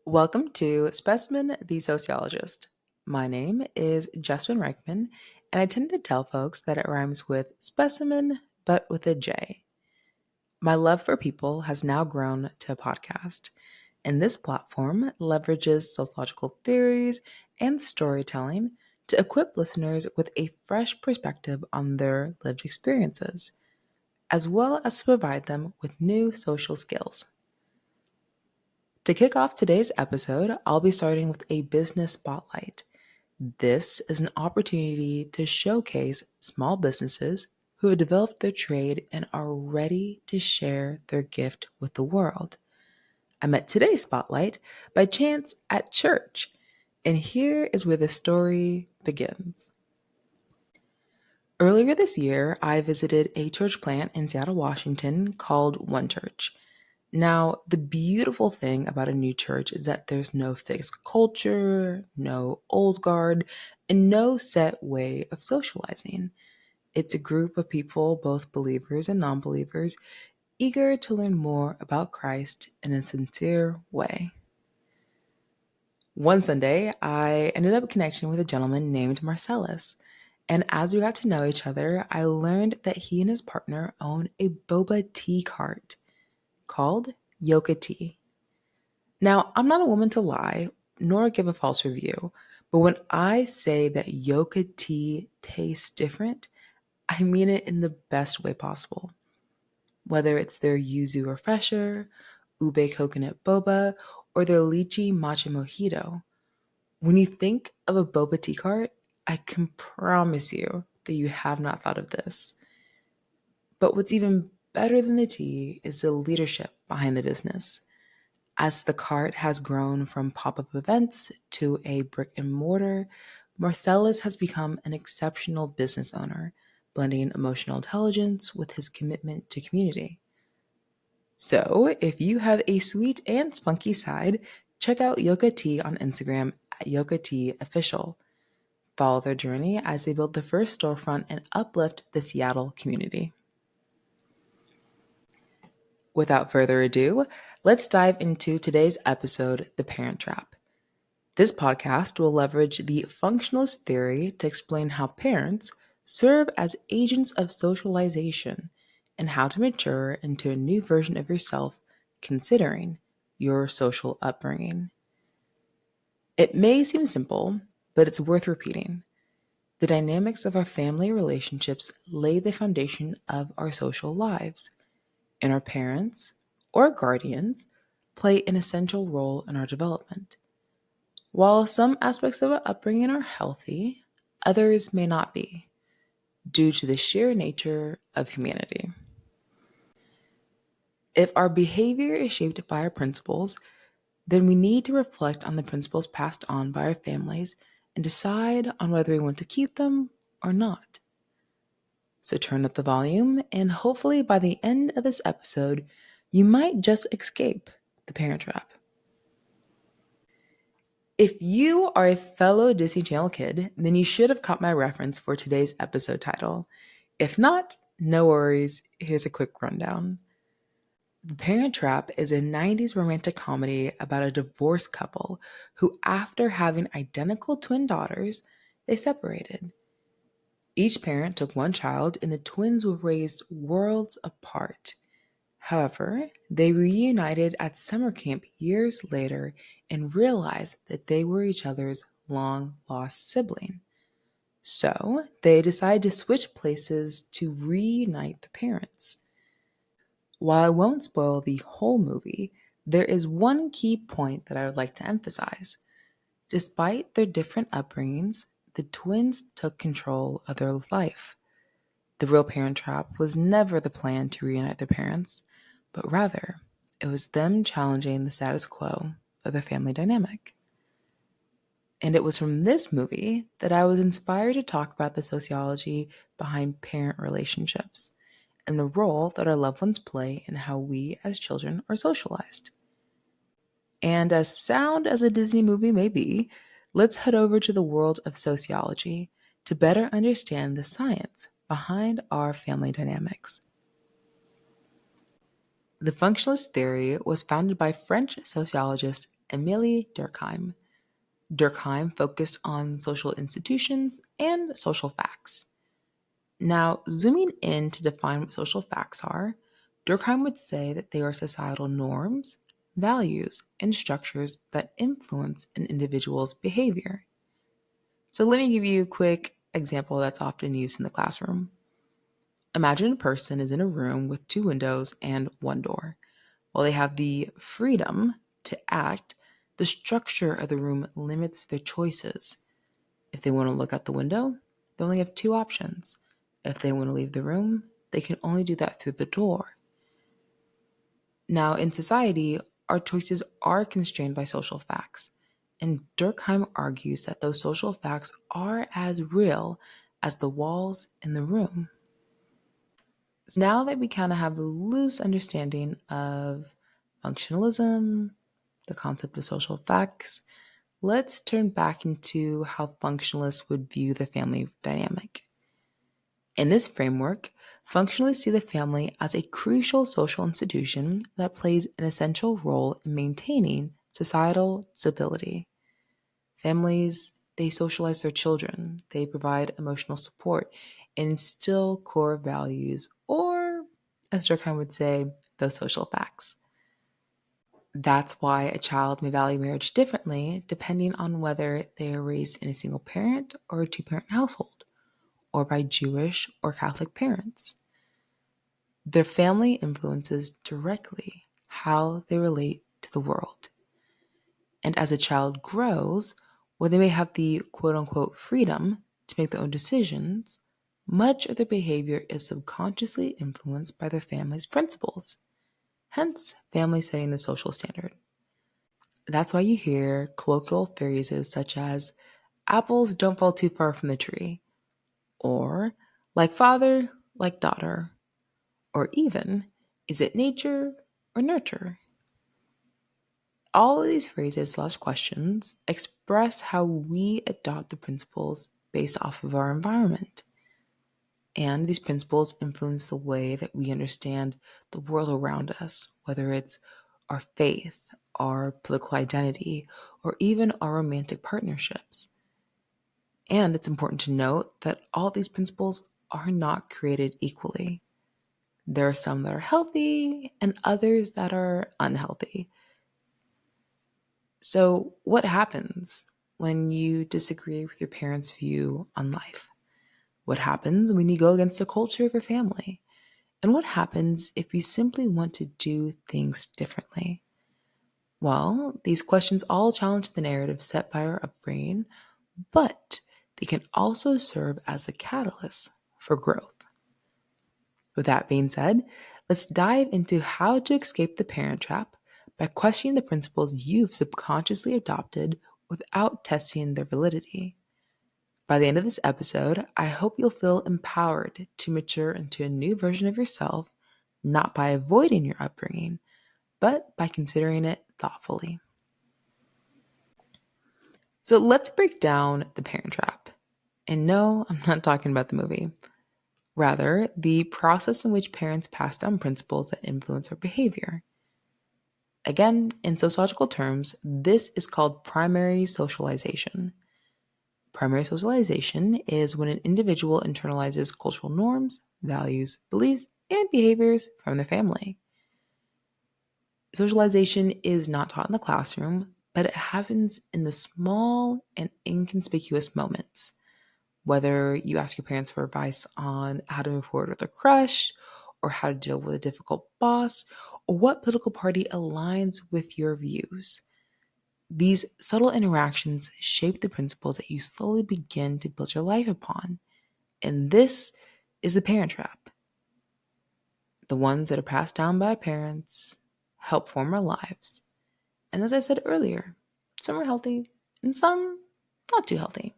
Welcome to Specimen the Sociologist. My name is Jasmine Reichman, and I tend to tell folks that it rhymes with specimen, but with a J. My love for people has now grown to a podcast, and this platform leverages sociological theories and storytelling to equip listeners with a fresh perspective on their lived experiences, as well as to provide them with new social skills. To kick off today's episode, I'll be starting with a business spotlight. This is an opportunity to showcase small businesses who have developed their trade and are ready to share their gift with the world. I met today's spotlight by chance at church, and here is where the story begins. Earlier this year, I visited a church plant in Seattle, Washington called One Church. Now, the beautiful thing about a new church is that there's no fixed culture, no old guard, and no set way of socializing. It's a group of people, both believers and non believers, eager to learn more about Christ in a sincere way. One Sunday, I ended up connecting with a gentleman named Marcellus. And as we got to know each other, I learned that he and his partner own a boba tea cart called Yoka Tea. Now, I'm not a woman to lie, nor give a false review, but when I say that Yoka Tea tastes different, I mean it in the best way possible. Whether it's their yuzu refresher, ube coconut boba, or their lychee matcha mojito, when you think of a boba tea cart, I can promise you that you have not thought of this. But what's even better than the tea is the leadership behind the business. As the cart has grown from pop-up events to a brick and mortar, Marcellus has become an exceptional business owner, blending emotional intelligence with his commitment to community. So, if you have a sweet and spunky side, check out Yoka Tea on Instagram at Yoka Tea Official. Follow their journey as they build the first storefront and uplift the Seattle community. Without further ado, let's dive into today's episode, The Parent Trap. This podcast will leverage the functionalist theory to explain how parents serve as agents of socialization and how to mature into a new version of yourself considering your social upbringing. It may seem simple, but it's worth repeating. The dynamics of our family relationships lay the foundation of our social lives, and our parents or guardians play an essential role in our development. While some aspects of our upbringing are healthy, others may not be, due to the sheer nature of humanity. If our behavior is shaped by our principles, then we need to reflect on the principles passed on by our families and decide on whether we want to keep them or not. So turn up the volume, and hopefully by the end of this episode, you might just escape the parent trap. If you are a fellow Disney Channel kid, then you should have caught my reference for today's episode title. If not, no worries, here's a quick rundown. The Parent Trap is a 90s romantic comedy about a divorced couple who, after having identical twin daughters, they separated. Each parent took one child, and the twins were raised worlds apart. However, they reunited at summer camp years later and realized that they were each other's long-lost sibling. So, they decided to switch places to reunite the parents. While I won't spoil the whole movie, there is one key point that I would like to emphasize. Despite their different upbringings, the twins took control of their life. The real Parent Trap was never the plan to reunite their parents, but rather, it was them challenging the status quo of their family dynamic. And it was from this movie that I was inspired to talk about the sociology behind parent relationships and the role that our loved ones play in how we as children are socialized. And as sound as a Disney movie may be, let's head over to the world of sociology to better understand the science behind our family dynamics. The functionalist theory was founded by French sociologist Emile Durkheim. Durkheim focused on social institutions and social facts. Now, zooming in to define what social facts are, Durkheim would say that they are societal norms, values, and structures that influence an individual's behavior. So, let me give you a quick example that's often used in the classroom. Imagine a person is in a room with two windows and one door. While they have the freedom to act, the structure of the room limits their choices. If they want to look out the window, they only have two options. If they want to leave the room, they can only do that through the door. Now, in society, our choices are constrained by social facts, and Durkheim argues that those social facts are as real as the walls in the room. So now that we kind of have a loose understanding of functionalism, the concept of social facts, let's turn back into how functionalists would view the family dynamic. In this framework, functionalists see the family as a crucial social institution that plays an essential role in maintaining societal stability. Families, they socialize their children, they provide emotional support, and instill core values, or, as Durkheim would say, those social facts. That's why a child may value marriage differently depending on whether they are raised in a single parent or a two-parent household, or by Jewish or Catholic parents. Their family influences directly how they relate to the world. And as a child grows, where they may have the quote unquote freedom to make their own decisions, much of their behavior is subconsciously influenced by their family's principles. Hence, family setting the social standard. That's why you hear colloquial phrases such as, apples don't fall too far from the tree, or like father, like daughter, or even, is it nature or nurture? All of these phrases/questions express how we adopt the principles based off of our environment. And these principles influence the way that we understand the world around us, whether it's our faith, our political identity, or even our romantic partnerships. And it's important to note that all these principles are not created equally. There are some that are healthy and others that are unhealthy. So, what happens when you disagree with your parents' view on life? What happens when you go against the culture of your family? And what happens if you simply want to do things differently? Well, these questions all challenge the narrative set by our upbringing, but they can also serve as the catalyst for growth. With that being said, let's dive into how to escape the parent trap by questioning the principles you've subconsciously adopted without testing their validity. By the end of this episode, I hope you'll feel empowered to mature into a new version of yourself, not by avoiding your upbringing, but by considering it thoughtfully. So let's break down the parent trap. And no, I'm not talking about the movie. Rather, the process in which parents pass down principles that influence our behavior. Again, in sociological terms, this is called primary socialization. Primary socialization is when an individual internalizes cultural norms, values, beliefs, and behaviors from their family. Socialization is not taught in the classroom, but it happens in the small and inconspicuous moments. Whether you ask your parents for advice on how to move forward with a crush, or how to deal with a difficult boss, or what political party aligns with your views. These subtle interactions shape the principles that you slowly begin to build your life upon. And this is the parent trap. The ones that are passed down by parents help form our lives. And as I said earlier, some are healthy and some not too healthy.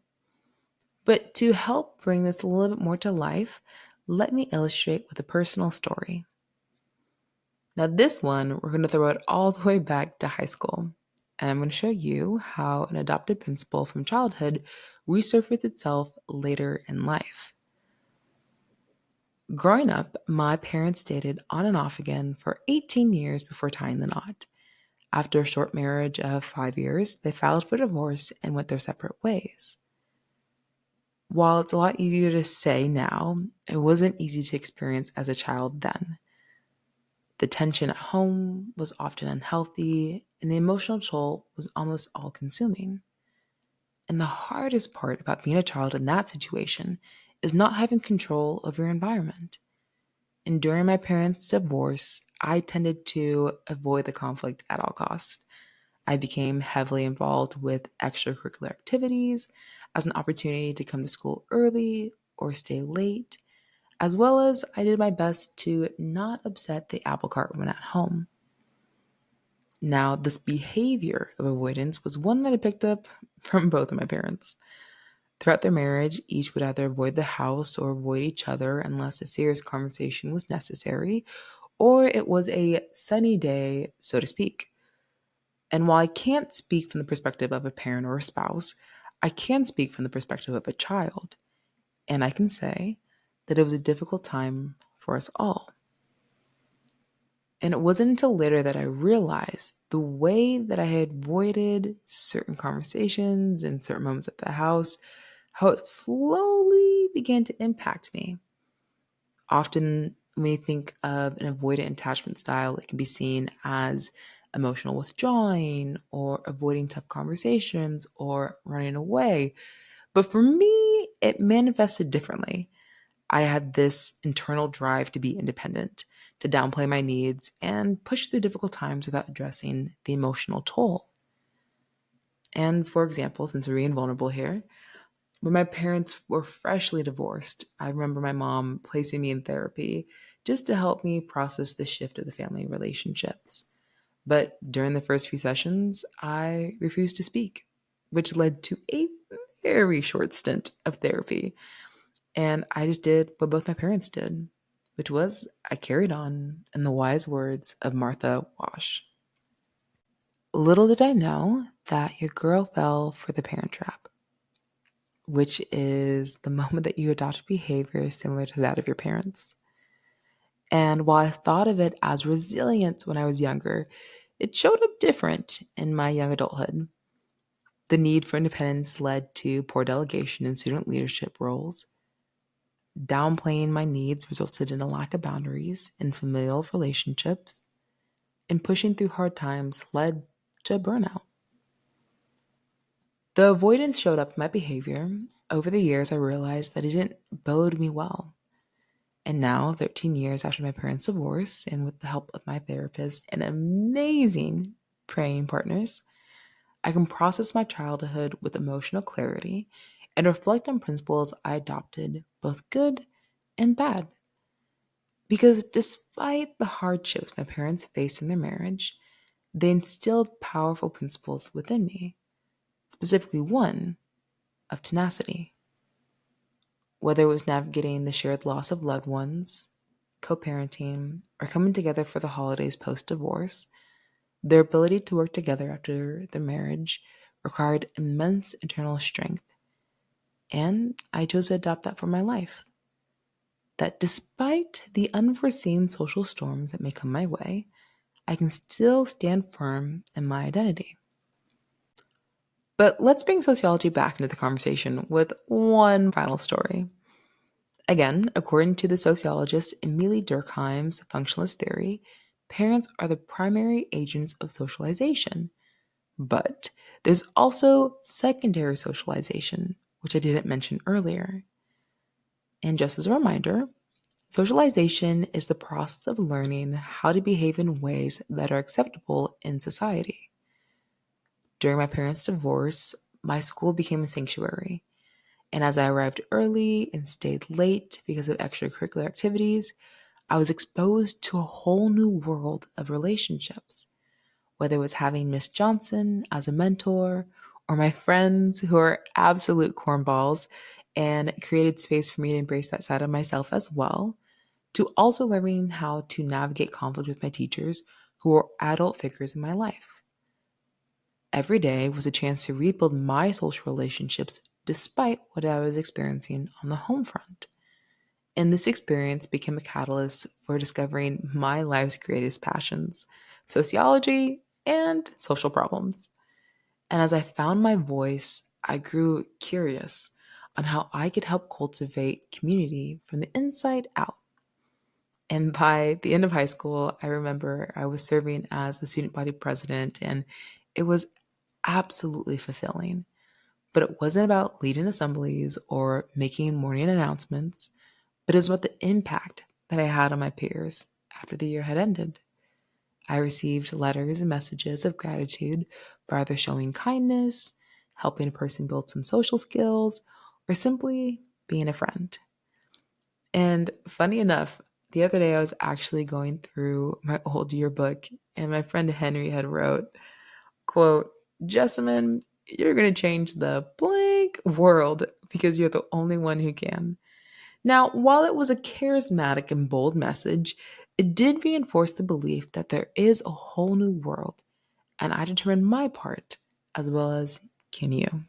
But to help bring this a little bit more to life, let me illustrate with a personal story. Now, this one, we're going to throw it all the way back to high school. And I'm going to show you how an adopted principle from childhood resurfaces itself later in life. Growing up, my parents dated on and off again for 18 years before tying the knot. After a short marriage of 5 years, they filed for divorce and went their separate ways. While it's a lot easier to say now, it wasn't easy to experience as a child then. The tension at home was often unhealthy, and the emotional toll was almost all consuming. And the hardest part about being a child in that situation is not having control over your environment. And during my parents' divorce, I tended to avoid the conflict at all costs. I became heavily involved with extracurricular activities as an opportunity to come to school early or stay late, as well as I did my best to not upset the apple cart when at home. Now, this behavior of avoidance was one that I picked up from both of my parents. Throughout their marriage, each would either avoid the house or avoid each other unless a serious conversation was necessary, or it was a sunny day, so to speak. And while I can't speak from the perspective of a parent or a spouse, I can speak from the perspective of a child. And I can say that it was a difficult time for us all. And it wasn't until later that I realized the way that I had avoided certain conversations and certain moments at the house, how it slowly began to impact me. Often, when you think of an avoidant attachment style, it can be seen as emotional withdrawing or avoiding tough conversations or running away. But for me, it manifested differently. I had this internal drive to be independent, to downplay my needs, and push through difficult times without addressing the emotional toll. And for example, since we're being vulnerable here, when my parents were freshly divorced, I remember my mom placing me in therapy just to help me process the shift of the family relationships. But during the first few sessions, I refused to speak, which led to a very short stint of therapy. And I just did what both my parents did, which was I carried on in the wise words of Martha Wash. Little did I know that your girl fell for the parent trap, which is the moment that you adopt behavior similar to that of your parents. And while I thought of it as resilience when I was younger, it showed up different in my young adulthood. The need for independence led to poor delegation in student leadership roles. Downplaying my needs resulted in a lack of boundaries in familial relationships, and pushing through hard times led to burnout. The avoidance showed up in my behavior. Over the years, I realized that it didn't bode me well. And now, 13 years after my parents' divorce, and with the help of my therapist and amazing praying partners, I can process my childhood with emotional clarity and reflect on principles I adopted, both good and bad. Because despite the hardships my parents faced in their marriage, they instilled powerful principles within me, specifically one of tenacity. Whether it was navigating the shared loss of loved ones, co parenting, or coming together for the holidays post divorce, their ability to work together after their marriage required immense internal strength. And I chose to adopt that for my life. That despite the unforeseen social storms that may come my way, I can still stand firm in my identity. But let's bring sociology back into the conversation with one final story. Again, according to the sociologist Emile Durkheim's functionalist theory, parents are the primary agents of socialization. But there's also secondary socialization, which I didn't mention earlier. And just as a reminder, socialization is the process of learning how to behave in ways that are acceptable in society. During my parents' divorce, my school became a sanctuary. And as I arrived early and stayed late because of extracurricular activities, I was exposed to a whole new world of relationships. Whether it was having Miss Johnson as a mentor or my friends who are absolute cornballs and created space for me to embrace that side of myself as well, to also learning how to navigate conflict with my teachers who were adult figures in my life. Every day was a chance to rebuild my social relationships despite what I was experiencing on the home front. And this experience became a catalyst for discovering my life's greatest passions, sociology and social problems. And as I found my voice, I grew curious on how I could help cultivate community from the inside out. And by the end of high school, I remember I was serving as the student body president, and it was absolutely fulfilling. But it wasn't about leading assemblies or making morning announcements, but it was about the impact that I had on my peers after the year had ended. I received letters and messages of gratitude for either showing kindness, helping a person build some social skills, or simply being a friend. And funny enough, the other day I was actually going through my old yearbook and my friend Henry had wrote, quote, Jessamine, you're going to change the blank world because you're the only one who can. Now, while it was a charismatic and bold message, it did reinforce the belief that there is a whole new world, and I determined my part as well as can you.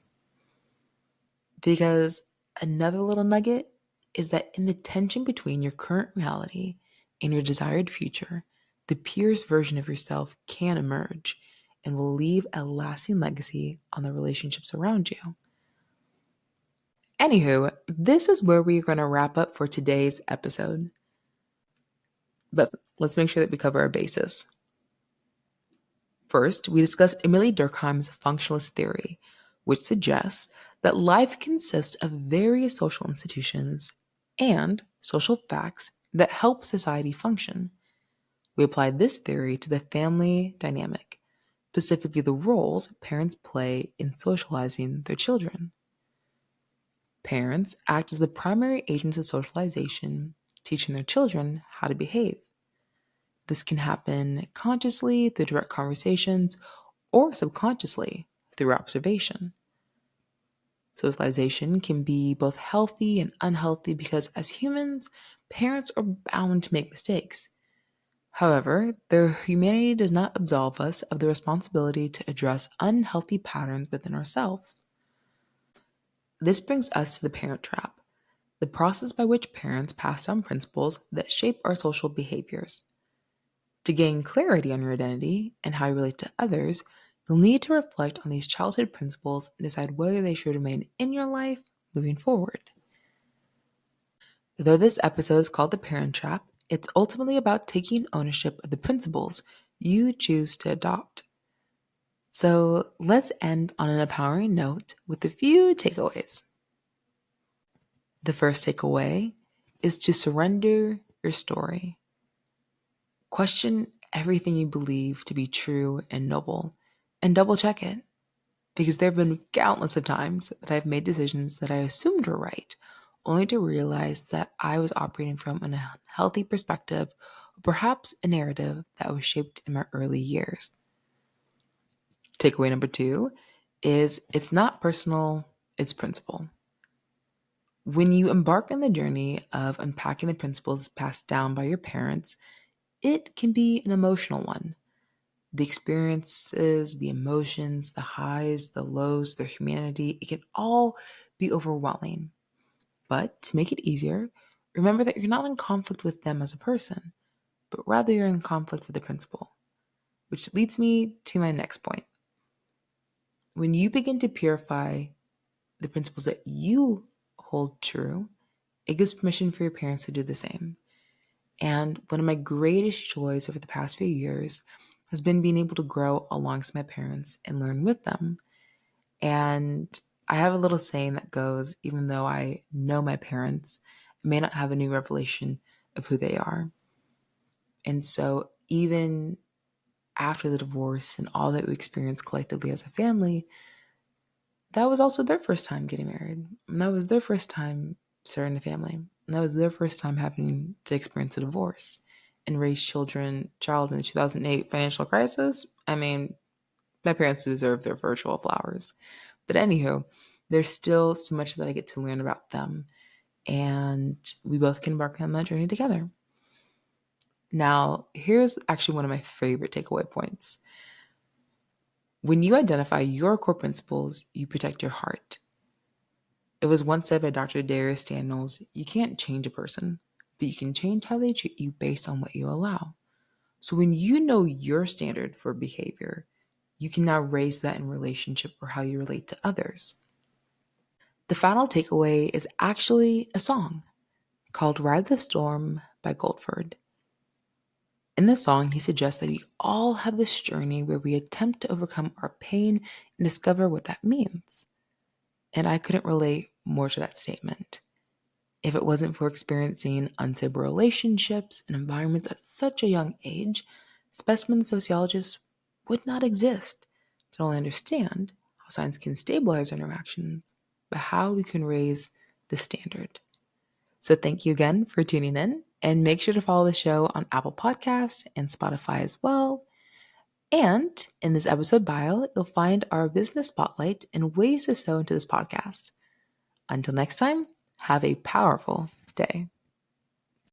Because another little nugget is that in the tension between your current reality and your desired future, the purest version of yourself can emerge and will leave a lasting legacy on the relationships around you. Anywho, this is where we're going to wrap up for today's episode. But let's make sure that we cover our bases. First, we discussed Emile Durkheim's functionalist theory, which suggests that life consists of various social institutions and social facts that help society function. We applied this theory to the family dynamic, specifically the roles parents play in socializing their children. Parents act as the primary agents of socialization, teaching their children how to behave. This can happen consciously through direct conversations or subconsciously through observation. Socialization can be both healthy and unhealthy because, as humans, parents are bound to make mistakes. However, their humanity does not absolve us of the responsibility to address unhealthy patterns within ourselves. This brings us to the parent trap, the process by which parents pass down principles that shape our social behaviors. To gain clarity on your identity and how you relate to others, you'll need to reflect on these childhood principles and decide whether they should remain in your life moving forward. Though this episode is called The Parent Trap, it's ultimately about taking ownership of the principles you choose to adopt. So let's end on an empowering note with a few takeaways. The first takeaway is to surrender your story. Question everything you believe to be true and noble, and double check it. Because there have been countless of times that I've made decisions that I assumed were right, only to realize that I was operating from an unhealthy perspective, or perhaps a narrative that was shaped in my early years. Takeaway number 2 is it's not personal, it's principle. When you embark on the journey of unpacking the principles passed down by your parents, it can be an emotional one. The experiences, the emotions, the highs, the lows, the humanity, it can all be overwhelming. But to make it easier, remember that you're not in conflict with them as a person, but rather you're in conflict with the principle. Which leads me to my next point. When you begin to purify the principles that you hold true, it gives permission for your parents to do the same. And one of my greatest joys over the past few years has been being able to grow alongside my parents and learn with them. And I have a little saying that goes, even though I know my parents, I may not have a new revelation of who they are. And so even after the divorce and all that we experienced collectively as a family, that was also their first time getting married. And that was their first time starting a family. And that was their first time having to experience a divorce and raise child in the 2008 financial crisis. I mean, my parents deserve their virtual flowers. But anywho, there's still so much that I get to learn about them. And we both can embark on that journey together. Now, here's actually one of my favorite takeaway points. When you identify your core principles, you protect your heart. It was once said by Dr. Darius Daniels, you can't change a person, but you can change how they treat you based on what you allow. So when you know your standard for behavior, you can now raise that in relationship or how you relate to others. The final takeaway is actually a song called Ride the Storm by Goldford. In this song, he suggests that we all have this journey where we attempt to overcome our pain and discover what that means. And I couldn't relate more to that statement. If it wasn't for experiencing unstable relationships and environments at such a young age, specimen sociologists would not exist to not only understand how science can stabilize our interactions, but how we can raise the standard. So thank you again for tuning in, and make sure to follow the show on Apple Podcast and Spotify as well. And in this episode bio, you'll find our business spotlight and ways to sew into this podcast. Until next time, have a powerful day.